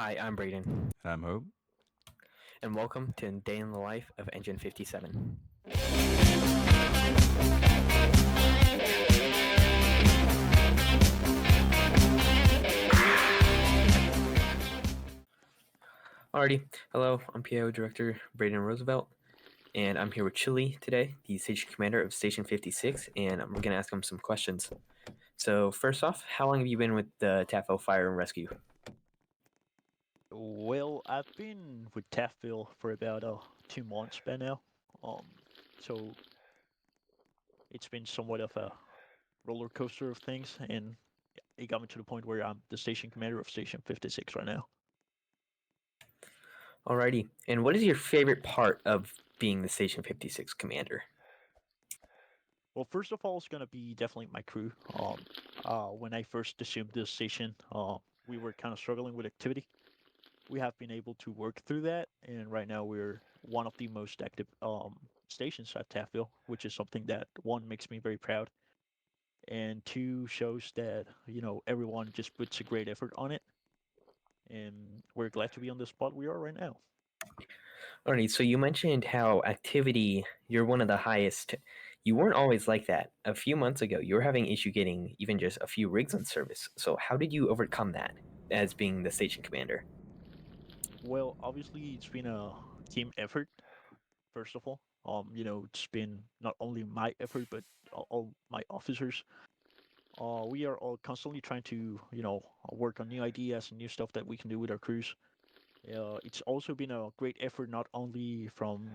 Hi, I'm Braden, I'm Hope. and welcome to Day in the Life of Engine 57. Alrighty, hello, I'm PO Director Braden Roosevelt, and I'm here with Chili today, the Station Commander of Station 56, and we're going to ask him some questions. So, first off, how long have you been with the Taftville Fire Rescue? Well, I've been with Taftville for about 2 months by now. Um, so it's been somewhat of a roller coaster of things, and it got me to the point where I'm the station commander of Station 56 right now. Alrighty, and what is your favorite part of being the Station 56 Commander? Well, first of all, it's gonna be definitely my crew. When I first assumed this station, we were kind of struggling with activity. We have been able to work through that, and right now we're one of the most active stations at Taftville, which is something that one makes me very proud, and two shows that everyone just puts a great effort on it, and we're glad to be on the spot we are right now. Alrighty, so you mentioned how activity, you're one of the highest. You weren't always like that. A few months ago, you were having issue getting even just a few rigs on service. So how did you overcome that as being the station commander? Well, obviously it's been a team effort. First of all, it's been not only my effort but all my officers. We are all constantly trying to work on new ideas and new stuff that we can do with our crews. It's also been a great effort, not only from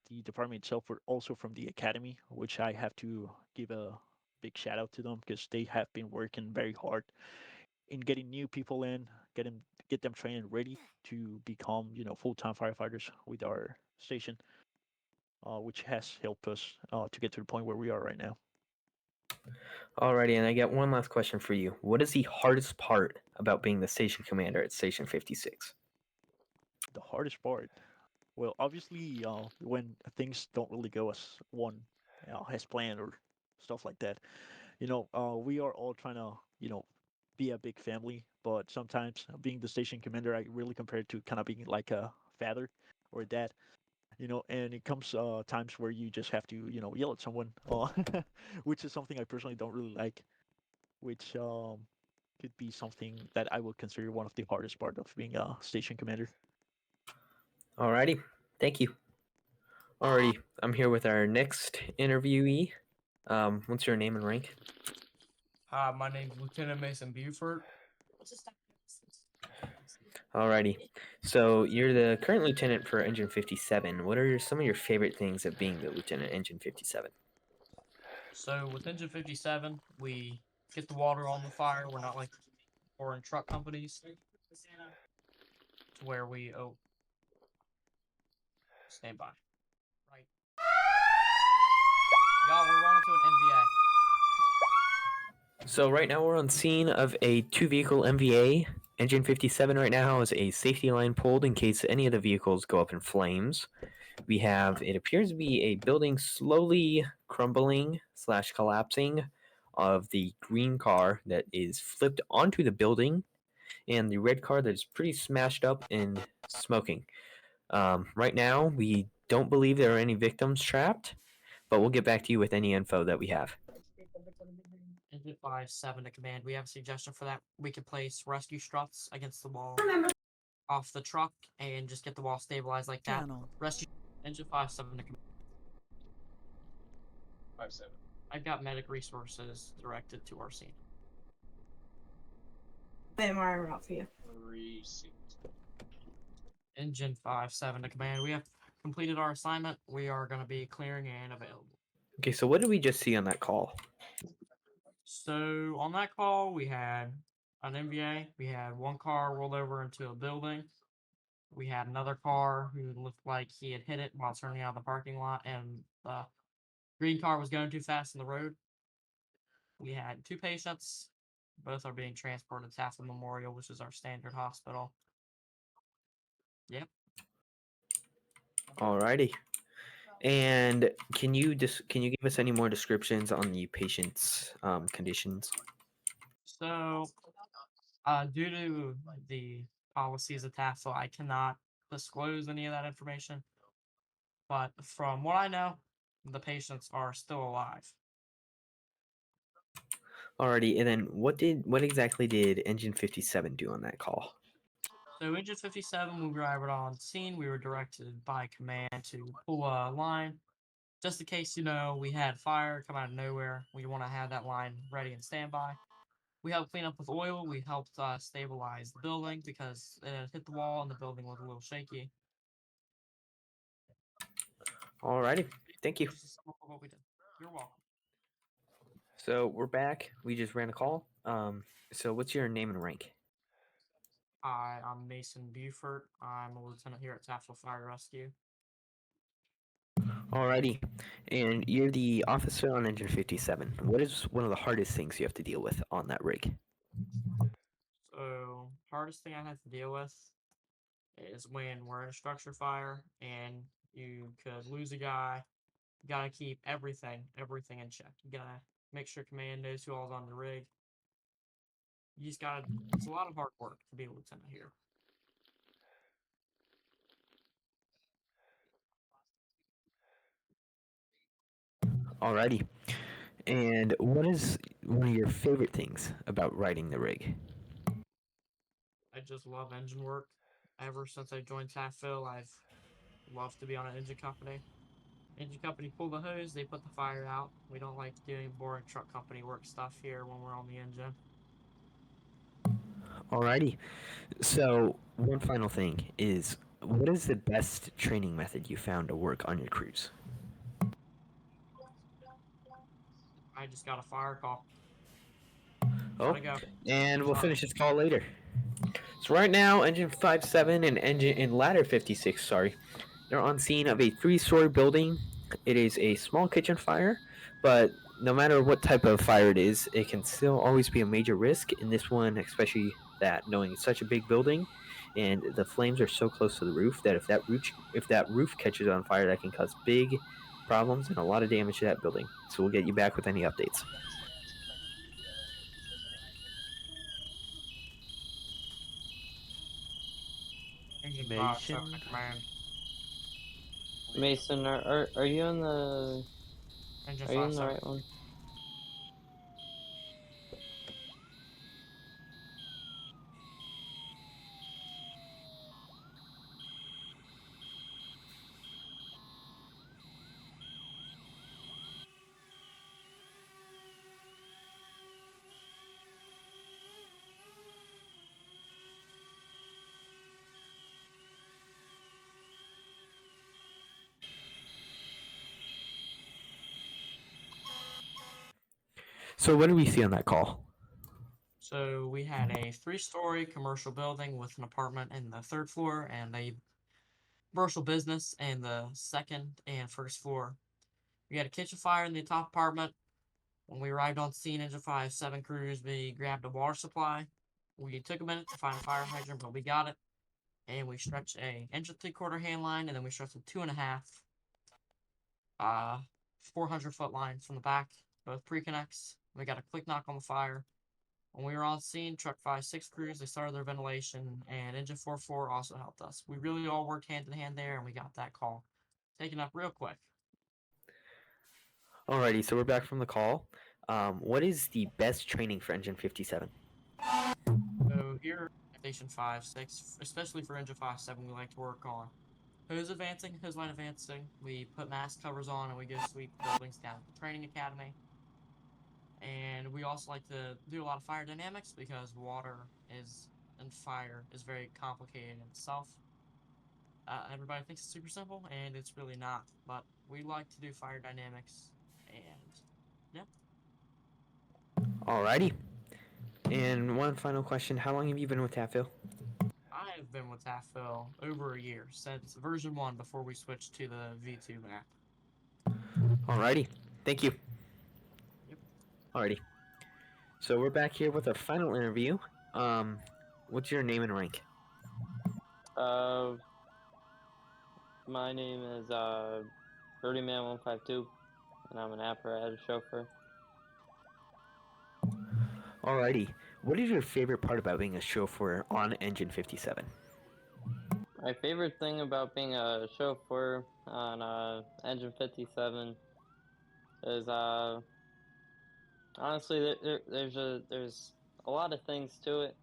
the department itself, but also from the academy, which I have to give a big shout out to them because they have been working very hard in getting new people in, get them trained and ready to become full-time firefighters with our station, which has helped us to get to the point where we are right now. Alrighty, and I got one last question for you. What is the hardest part about being the station commander at Station 56? The hardest part, well, obviously, when things don't really go as one has planned or stuff like that. We are all trying to, be a big family, but sometimes being the station commander, I really compare it to kind of being like a father or a dad, and it comes times where you just have to, yell at someone, which is something I personally don't really like, which could be something that I would consider one of the hardest part of being a station commander. Alrighty, thank you. Alrighty, I'm here with our next interviewee. What's your name and rank? Hi, my name's Lieutenant Mason Buford. Alrighty, so you're the current lieutenant for Engine 57. What are some of your favorite things of being the lieutenant Engine 57? So with Engine 57, we get the water on the fire. We're not like foreign truck companies to where we stand by. Right. Y'all, we're rolling to an NVA. So right now we're on scene of a two-vehicle MVA. Engine 57 right now has a safety line pulled in case any of the vehicles go up in flames. We have, it appears to be a building slowly crumbling / collapsing of the green car that is flipped onto the building and the red car that is pretty smashed up and smoking. Right now, we don't believe there are any victims trapped, but we'll get back to you with any info that we have. Engine 57 to command. We have a suggestion for that. We could place rescue struts against the wall off the truck and just get the wall stabilized like that. Rescue Engine 57 to command. 57. I've got medic resources directed to our scene. MR out for you. Engine 57 to command. We have completed our assignment. We are going to be clearing and available. Okay, so what did we just see on that call? So on that call, we had an MVA. We had one car rolled over into a building. We had another car who looked like he had hit it while turning out of the parking lot, and the green car was going too fast in the road. We had two patients. Both are being transported to Taftville Memorial, which is our standard hospital. Yep. Alrighty. And can you give us any more descriptions on the patient's conditions? So, due to the policies of Taftville, I cannot disclose any of that information. But from what I know, the patients are still alive. Alrighty, and then what exactly did Engine 57 do on that call? So Engine 57, when we arrived on scene, we were directed by command to pull a line. Just in case, we had fire come out of nowhere, we want to have that line ready and standby. We helped clean up with oil. We helped stabilize the building because it had hit the wall and the building was a little shaky. Alrighty, thank you. Just a sample of what we did. You're welcome. So we're back. We just ran a call. So what's your name and rank? I'm Mason Buford. I'm a lieutenant here at Taftville Fire Rescue. Alrighty, and you're the officer on Engine 57. What is one of the hardest things you have to deal with on that rig? So, hardest thing I have to deal with is when we're in a structure fire and you could lose a guy. You gotta keep everything in check. You gotta make sure command knows who all's on the rig. You just gotta. It's a lot of hard work to be a lieutenant here. Alrighty, and what is one of your favorite things about riding the rig? I just love engine work. Ever since I joined Taftville, I've loved to be on an engine company. Engine company pull the hose, they put the fire out. We don't like doing boring truck company work stuff here when we're on the engine. Alrighty, so one final thing is, what is the best training method you found to work on your crews? I just got a fire call. Oh, Gotta go. and we'll Sorry. finish this call later. So right now, Engine 57 and Ladder 56, sorry, they're on scene of a 3-story building. It is a small kitchen fire, but no matter what type of fire it is, it can still always be a major risk. In this one, especially that knowing it's such a big building, and the flames are so close to the roof that if that roof catches on fire, that can cause big problems and a lot of damage to that building. So we'll get you back with any updates. Engine 57 Mason. to command. Mason, are you on the Engine are you in the 57. right one? So what do we see on that call? So we had a 3-story commercial building with an apartment in the 3rd floor and a commercial business in the 2nd and 1st floor. We had a kitchen fire in the top apartment. When we arrived on scene, Engine 57 crews, we grabbed a water supply. We took a minute to find a fire hydrant, but we got it. And we stretched a engine 3/4 hand line, and then we stretched a 2.5 400-foot line from the back, both pre-connects. We got a quick knock on the fire. When we were on scene, Truck 5-6 crews, they started their ventilation, and Engine 4-4 also helped us. We really all worked hand in hand there, and we got that call taken up real quick. Alrighty, so we're back from the call. What is the best training for Engine 57? So here at Station 5-6, especially for Engine 5-7, we like to work on hose line advancing. We put mask covers on, and we go sweep buildings down at the training academy. And we also like to do a lot of fire dynamics because and fire is very complicated in itself. Everybody thinks it's super simple, and it's really not. But we like to do fire dynamics, and yeah. Alrighty. And one final question: how long have you been with Taftville? I have been with Taftville over a year since version 1 before we switched to the V2 map. Alrighty. Thank you. Yep. Alrighty. So we're back here with our final interview. What's your name and rank? Uh, my name is Birdieman152, and I'm an apparatus chauffeur. Alrighty. What is your favorite part about being a chauffeur on Engine 57? My favorite thing about being a chauffeur on Engine 57 is honestly there's a lot of things to it,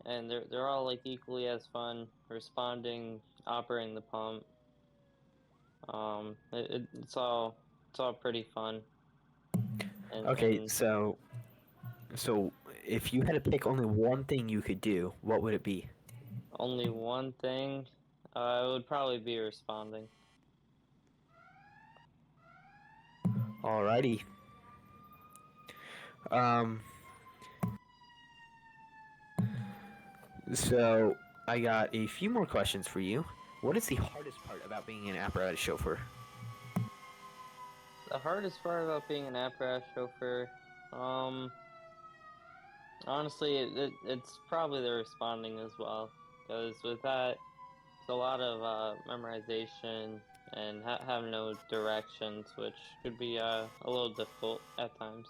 and they're all like equally as fun. Responding, operating the pump, it's all pretty fun. Okay, And so if you had to pick only one thing you could do, what would it be? only one thing, it would probably be responding. Alrighty. Um. So I got a few more questions for you. What is the hardest part about being an apparatus chauffeur? The hardest part about being an apparatus chauffeur, honestly, it's probably the responding as well, because with that, it's a lot of memorization and have no directions, which could be a little difficult at times.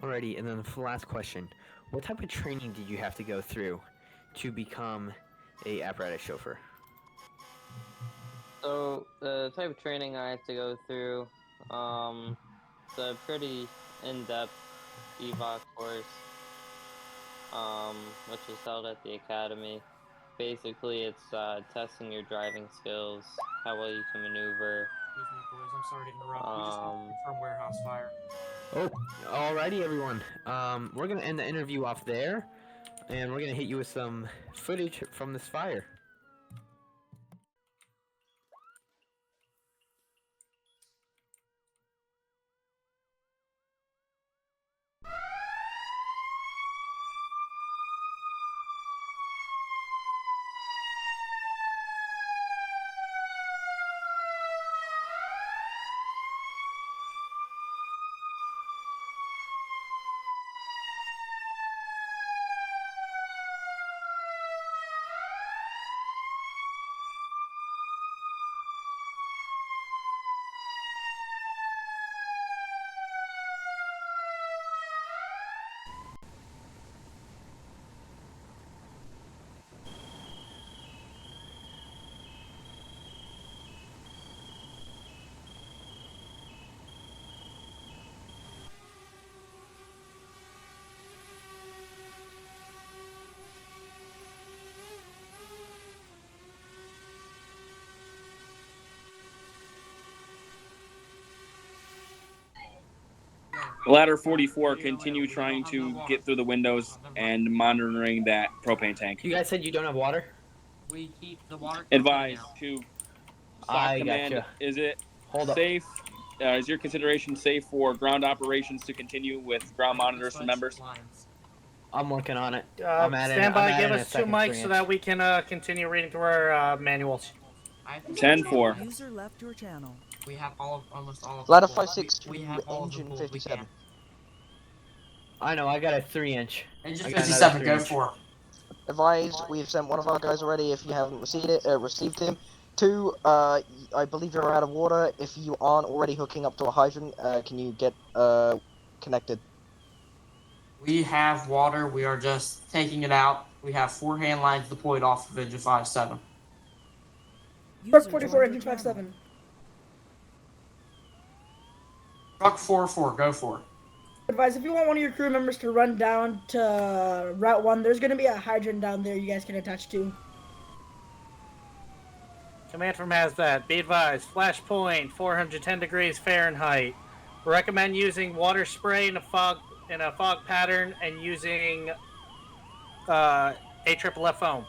Alrighty, and then the last question: what type of training did you have to go through to become a apparatus chauffeur? So the type of training I have to go through, it's a pretty in-depth evac course, which is held at the academy. Basically, it's testing your driving skills, how well you can maneuver. Excuse me, boys. I'm sorry to interrupt. We just need to confirm warehouse fire. Oh, alrighty, everyone. We're gonna end the interview off there, and we're gonna hit you with some footage from this fire. Ladder 44, continue trying to get through the windows and monitoring that propane tank. You guys said you don't have water? We keep the water. Advise to SOC I command. gotcha. Is it Hold up. safe? Is your consideration safe for ground operations to continue with ground monitors for members? I'm working on it. Stand by, give us 2 mics so that we can continue reading through our manuals. 10-4. User left your channel. We have almost all of Ladder the 56 we to have all of the engine pools we 57. can. I know, I got a 3-inch. Engine I got 57, another go 3-inch. for it. Advise, we've sent one of our guys already if you haven't received him. 2, I believe you're out of water. If you aren't already hooking up to a hydrant, can you get connected? We have water. We are just taking it out. We have 4 hand lines deployed off of engine 57. User 44, joined engine your channel. 57. Truck 44, go for it. Advise, if you want one of your crew members to run down to Route 1, there's going to be a hydrant down there you guys can attach to. Command from Hazmat, be advised, flash point, 410 degrees Fahrenheit. Recommend using water spray in a fog pattern and using AFFF foam.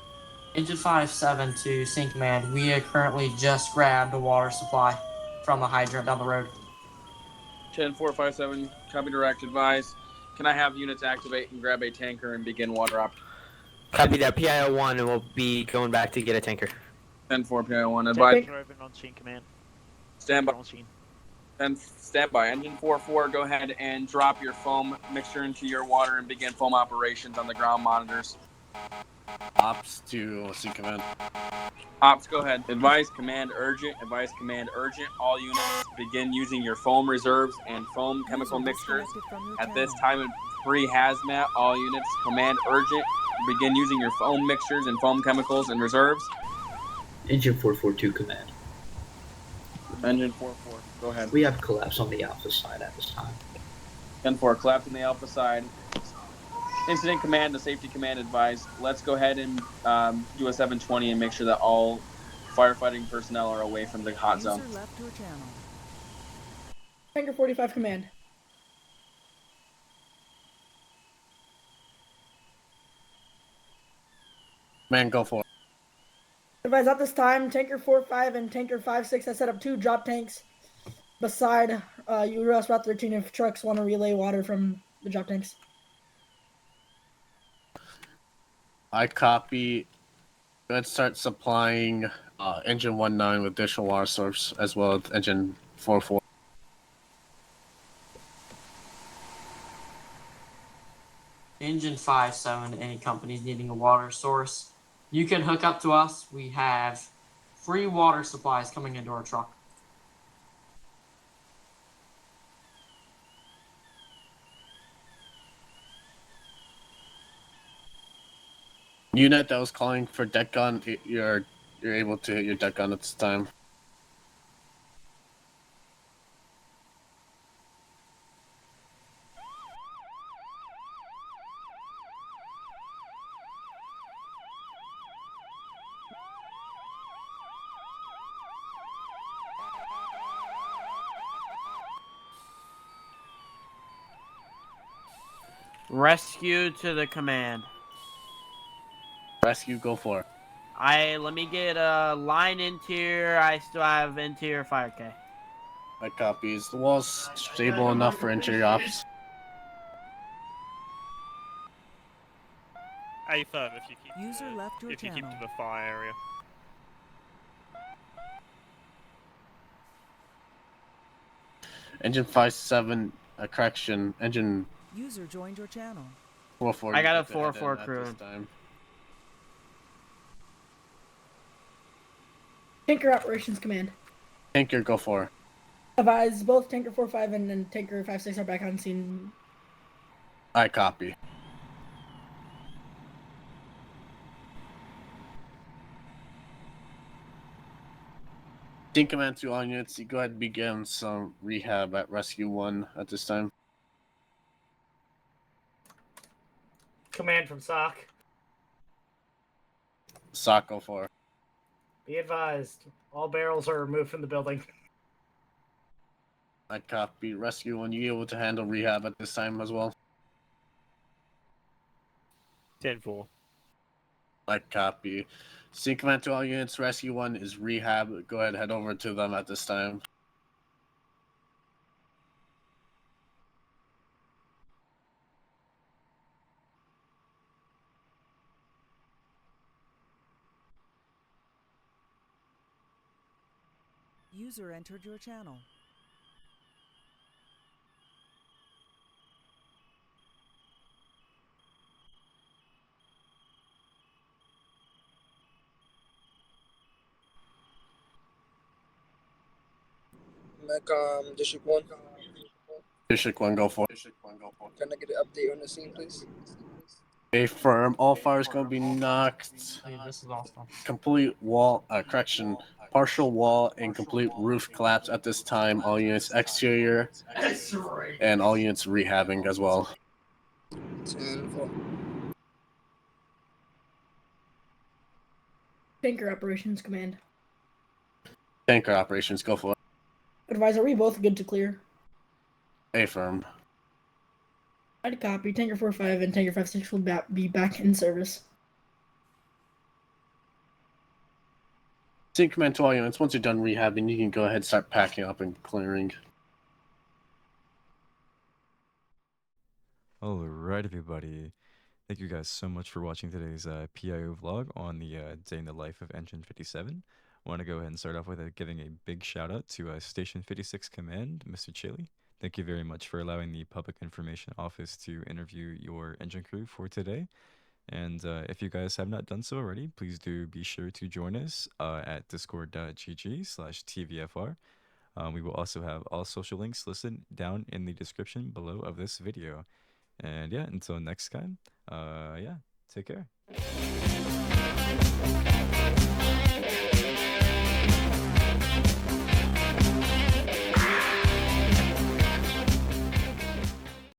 Engine 57 to Sync Command. We have currently just grabbed a water supply from the hydrant down the road. 10-457, copy direct. Advise. Can I have units activate and grab a tanker and begin water op? Copy that. PIO1, and we'll be going back to get a tanker. 10-4 PIO1. Advise. Driving on scene, command. Stand by. On scene. Then stand by. Engine 44, go ahead and drop your foam mixture into your water and begin foam operations on the ground monitors. Ops to sync command. Ops, go ahead. Advise command urgent. Advise command urgent. All units begin using your foam reserves and foam chemical User mixtures. disconnected from your At this channel. time, pre-hazmat. All units, command urgent. Begin using your foam mixtures and foam chemicals in reserves. Engine 442 command. Engine 4-4, go ahead. We have collapse on the alpha side at this time. 10-4, collapse on the alpha side. Incident command, the safety command advised. Let's go ahead and do a 720 and make sure that all firefighting personnel are away from the hot zone. User left your channel. Tanker 45 command. Man, go for it. Advise at this time, Tanker 45 and Tanker 56 has set up 2 drop tanks beside US Route 13 if trucks want to relay water from the drop tanks. I copy. Let's start supplying engine 19 with additional water source as well as engine 44. Engine 57, any companies needing a water source, you can hook up to us. We have free water supplies coming into our truck. Unit that was calling for deck gun, you're able to hit your deck gun at this time. Rescue to the command. Rescue, go for it. Let me get a line interior. I still have interior fire K. I copies. The wall's stable enough for interior ops. A firm if you keep User left your if you channel. keep to the fire area. Engine 57, correction. Engine User joined your channel. 44. I got a you get to head 4-4 in at crew. this time. Tanker operations command. Tanker, go for it. Advise both Tanker 45 and Tanker 56 are back on scene. I copy. Team command to all units, you go ahead and begin some rehab at Rescue 1 at this time. Command from SOC. SOC, go for it. Be advised, all barrels are removed from the building. I copy. Rescue 1, you able to handle rehab at this time as well? 10-4. I copy. Team command to all units, Rescue 1 is rehab. Go ahead, head over to them at this time. User entered your channel. District 1. District 1, go for it. Can I get an update on the scene, please? A firm. All fires going to be knocked. Hey, this is awesome. Complete wall, correction, partial wall and complete roof collapse at this time. All units exterior and all units rehabbing as well. 10-4. Tanker operations command. Tanker operations, go for it. Advise, are we both good to clear? A firm. I'd copy. Tanker 45 and Tanker 56 will be back in service. Team command to all units. Once you're done rehabbing, you can go ahead and start packing up and clearing. Alright, everybody. Thank you guys so much for watching today's PIO vlog on the day in the life of Engine 57. I want to go ahead and start off with giving a big shout out to Station 56 Command, Mr. Chili. Thank you very much for allowing the Public Information Office to interview your engine crew for today. And if you guys have not done so already, please do be sure to join us at discord.gg/tvfr. We will also have all social links listed down in the description below of this video. And yeah, until next time, yeah, take care.